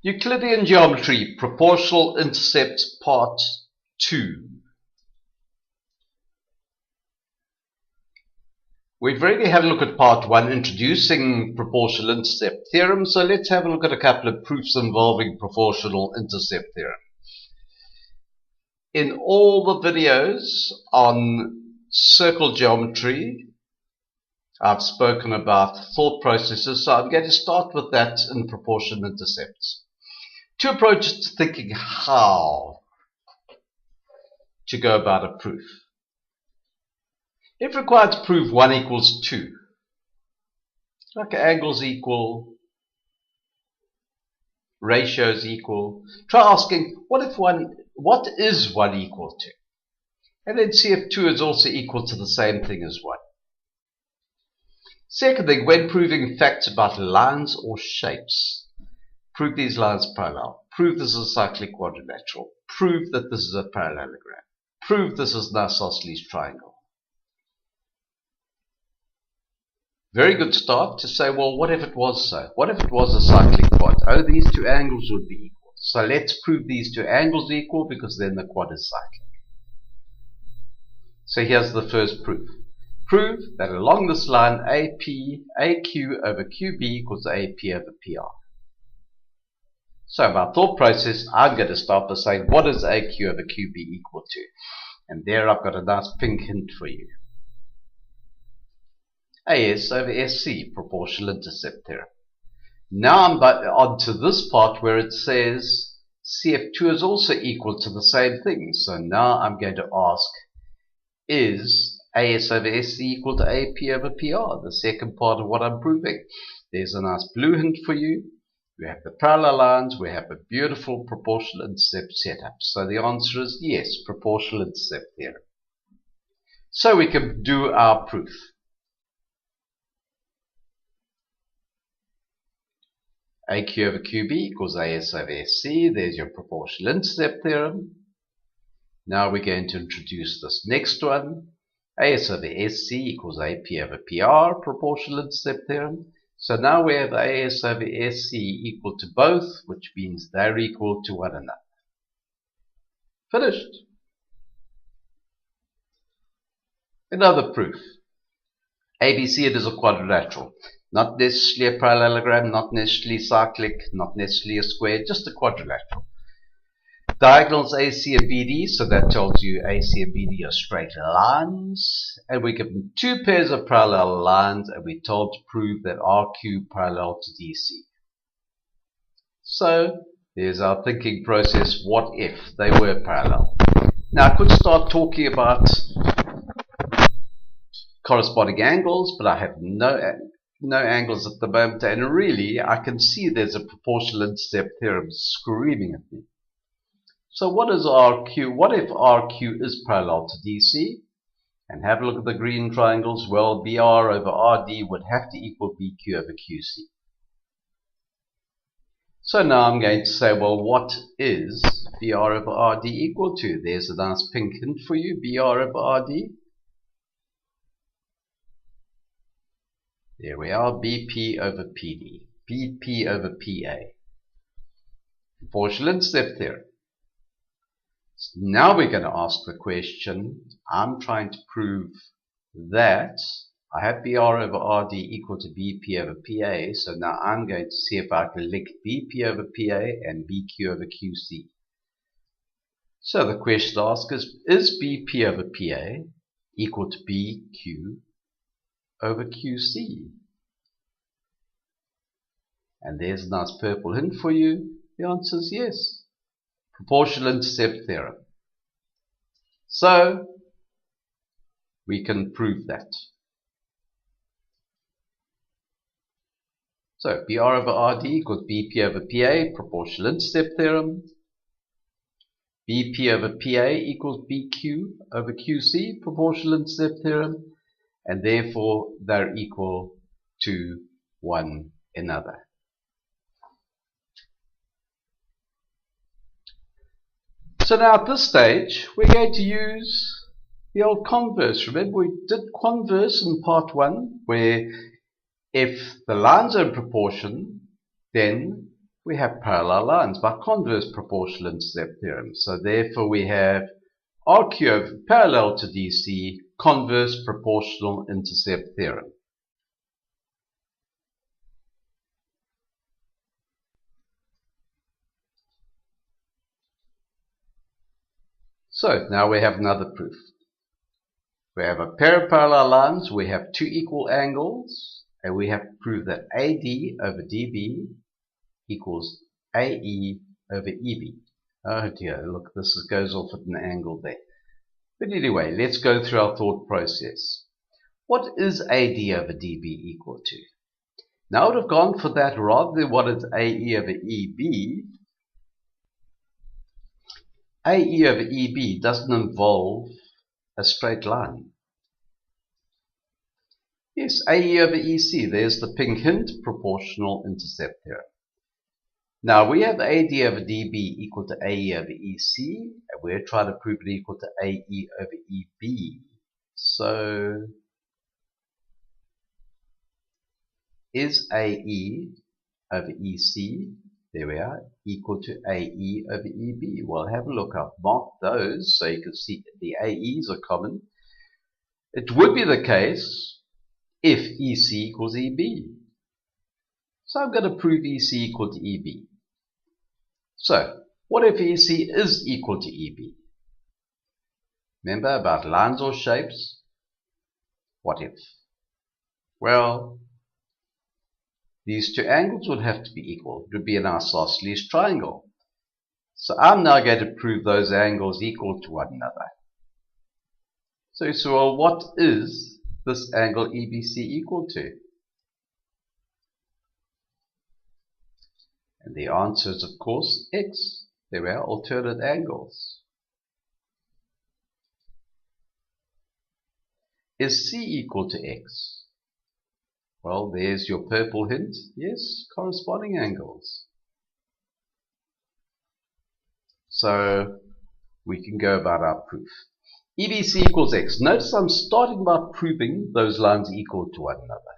Euclidean Geometry, Proportional Intercepts, Part 2. We've already had a look at Part 1, introducing proportional intercept theorem, so let's have a look at a couple of proofs involving proportional intercept theorem. In all the videos on circle geometry, I've spoken about thought processes, so I'm going to start with that in proportional intercepts. Two approaches to thinking how to go about a proof. If required to prove 1 equals 2, like angles equal, ratios equal, try asking what is 1 equal to? And then see if 2 is also equal to the same thing as 1. Second thing, when proving facts about lines or shapes, prove these lines parallel, prove this is a cyclic quadrilateral, prove that this is a parallelogram, prove this is an isosceles triangle. Very good start to say, well, what if it was so? What if it was a cyclic quad? Oh, these two angles would be equal. So let's prove these two angles equal, because then the quad is cyclic. So here's the first proof. Prove that along this line, AQ over QB equals AP over PR. So my thought process, I'm going to start by saying, what is AQ over QB equal to? And there I've got a nice pink hint for you. AS over SC, proportional intercept theorem. Now I'm on to this part where it says CF2 is also equal to the same thing. So now I'm going to ask, is AS over SC equal to AP over PR? The second part of what I'm proving. There's a nice blue hint for you. We have the parallel lines, we have a beautiful proportional intercept setup. So the answer is yes, proportional intercept theorem. So we can do our proof. AQ over QB equals AS over SC. There's your proportional intercept theorem. Now we're going to introduce this next one. AS over SC equals AP over PR, proportional intercept theorem. So now we have AS over SC equal to both, which means they're equal to one another. Finished. Another proof. ABC, it is a quadrilateral. Not necessarily a parallelogram, not necessarily cyclic, not necessarily a square, just a quadrilateral. Diagonals AC and BD, so that tells you AC and BD are straight lines. And we're given two pairs of parallel lines, and we're told to prove that RQ parallel to DC. So there's our thinking process. What if they were parallel? Now I could start talking about corresponding angles, but I have no angles at the moment, and really I can see there's a proportional intercept theorem screaming at me. So what is RQ? What if RQ is parallel to DC? And have a look at the green triangles. Well, BR over RD would have to equal BQ over QC. So now I'm going to say, well, what is BR over RD equal to? There's a nice pink hint for you, BR over RD. There we are, BP over PD, BP over PA. Proportional intercept theorem. Now we're going to ask the question, I'm trying to prove that I have BR over RD equal to BP over PA, so now I'm going to see if I can link BP over PA and BQ over QC. So the question asked is BP over PA equal to BQ over QC? And there's a nice purple hint for you. The answer is yes. Proportional intercept theorem. So we can prove that. So PR over RD equals BP over PA, proportional intercept theorem. BP over PA equals BQ over QC, proportional intercept theorem. And therefore they're equal to one another. So now at this stage, we're going to use the old converse. Remember, we did converse in part 1, where if the lines are in proportion, then we have parallel lines by converse proportional intercept theorem. So therefore we have RQ over parallel to DC, converse proportional intercept theorem. So now we have another proof. We have a pair of parallel lines, we have two equal angles, and we have to prove that AD over DB equals AE over EB. Oh dear, look, this goes off at an angle there. But anyway, let's go through our thought process. What is AD over DB equal to? Now I would have gone for that rather than what is AE over EB. AE over EB doesn't involve a straight line. Yes, AE over EC, there's the pink hint, proportional intercept theorem. Now we have AD over DB equal to AE over EC, and we're trying to prove it equal to AE over EB. So is AE over EC, there we are, equal to AE over EB? Well, have a look. I've marked those so you can see the AEs are common. It would be the case if EC equals EB. So I'm going to prove EC equal to EB. So, what if EC is equal to EB? Remember about lines or shapes? What if? Well, these two angles would have to be equal. It would be an isosceles triangle. So I'm now going to prove those angles equal to one another. So well, what is this angle EBC equal to? And the answer is, of course, x. There are alternate angles. Is C equal to x? Well, there's your purple hint. Yes, corresponding angles. So we can go about our proof. EBC equals x. Notice I'm starting by proving those lines equal to one another.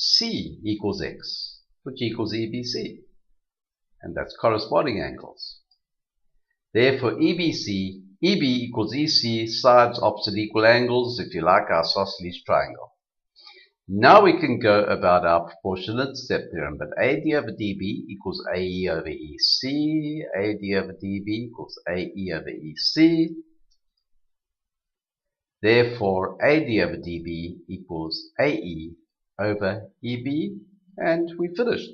C equals x, which equals EBC, and that's corresponding angles. Therefore, EBC, EB equals EC, sides opposite equal angles, if you like, our isosceles triangle. Now we can go about our proportional intercept theorem, but AD over DB equals AE over EC, AD over DB equals AE over EC. Therefore, AD over DB equals AE over EB, and we finished.